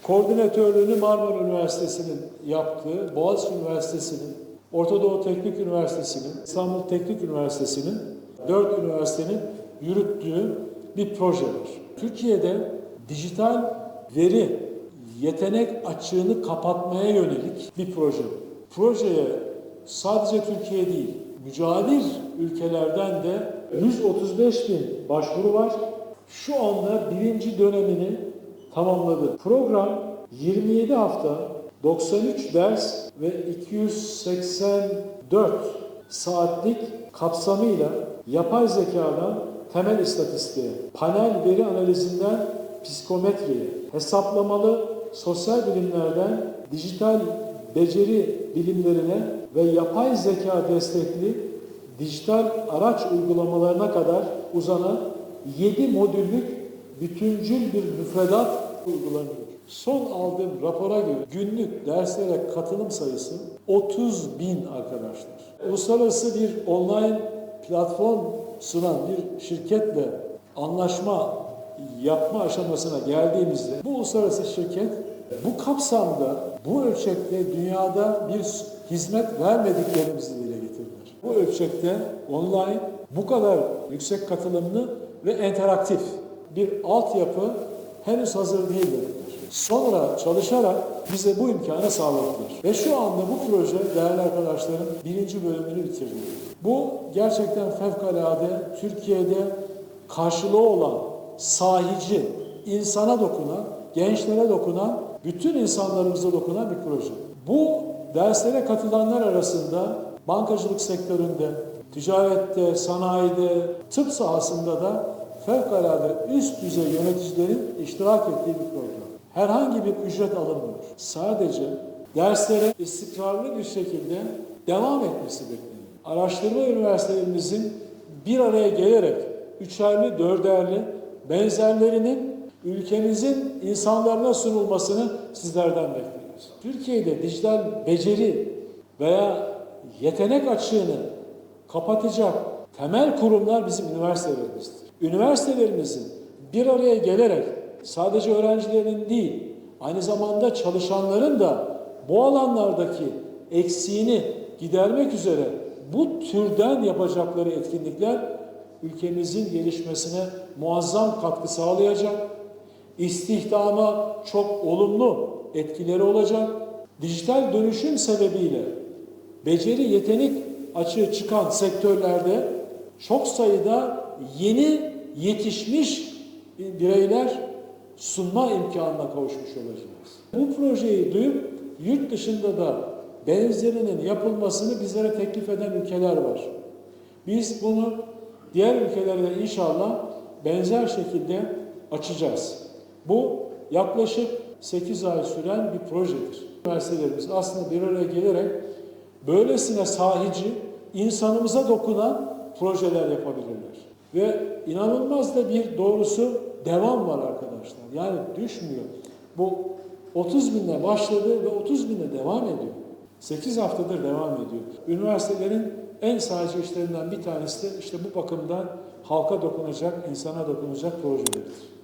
Koordinatörlüğünü Marmara Üniversitesi'nin yaptığı, Boğaziçi Üniversitesi'nin, Orta Doğu Teknik Üniversitesi'nin, İstanbul Teknik Üniversitesi'nin, 4 üniversitenin yürüttüğü bir proje var. Türkiye'de dijital veri yetenek açığını kapatmaya yönelik bir proje. Projeye sadece Türkiye değil, mücadil ülkelerden de 135.000 başvuru var. Şu anda birinci dönemini tamamladı. Program 27 hafta, 93 ders ve 284 saatlik kapsamıyla yapay zekadan temel istatistiğe, panel veri analizinden psikometriye, hesaplamalı sosyal bilimlerden dijital beceri bilimlerine ve yapay zeka destekli dijital araç uygulamalarına kadar uzanan 7 modüllük bütüncül bir müfredat uygulanıyor. Son aldığım rapora göre günlük derslere katılım sayısı 30.000 arkadaşlar. Uluslararası bir online platform sunan bir şirketle anlaşma yapma aşamasına geldiğimizde bu uluslararası şirket bu kapsamda, bu ölçekte dünyada bir hizmet vermediklerimizi dile getirdiler. Bu ölçekte online bu kadar yüksek katılımlı ve interaktif bir altyapı henüz hazır değil dediler. Sonra çalışarak bize bu imkanı sağladılar. Ve şu anda bu proje değerli arkadaşlarım birinci bölümünü bitirdi. Bu gerçekten fevkalade Türkiye'de karşılığı olan, sahici, insana dokunan, gençlere dokunan, bütün insanlarımıza dokunan bir proje. Bu derslere katılanlar arasında bankacılık sektöründe, ticarette, sanayide, tıp sahasında da fevkalade üst düzey yöneticilerin iştirak ettiği bir program. Herhangi bir ücret alınmıyor. Sadece derslere istikrarlı bir şekilde devam etmesi bekleniyor. Araştırma üniversitelerimizin bir araya gelerek üçerli, dörderli benzerlerinin ülkemizin insanlarına sunulmasını sizlerden bekliyoruz. Türkiye'de dijital beceri veya yetenek açığını kapatacak temel kurumlar bizim üniversitelerimizdir. Üniversitelerimizin bir araya gelerek sadece öğrencilerin değil, aynı zamanda çalışanların da bu alanlardaki eksiğini gidermek üzere bu türden yapacakları etkinlikler ülkemizin gelişmesine muazzam katkı sağlayacak, istihdama çok olumlu etkileri olacak, dijital dönüşüm sebebiyle beceri yetenek açığı çıkan sektörlerde çok sayıda yeni yetişmiş bireyler sunma imkanına kavuşmuş olacağız. Bu projeyi duyup yurt dışında da benzerinin yapılmasını bizlere teklif eden ülkeler var. Biz bunu diğer ülkelerde inşallah benzer şekilde açacağız. Bu yaklaşık 8 ay süren bir projedir. Üniversitelerimiz aslında bir araya gelerek böylesine sahici, insanımıza dokunan projeler yapabilirler. Ve inanılmaz da bir doğrusu devam var arkadaşlar. Yani düşmüyor. Bu 30.000'le başladı ve 30.000'le devam ediyor. 8 haftadır devam ediyor. Üniversitelerin en sahici işlerinden bir tanesi de işte bu bakımdan halka dokunacak, insana dokunacak projeleridir.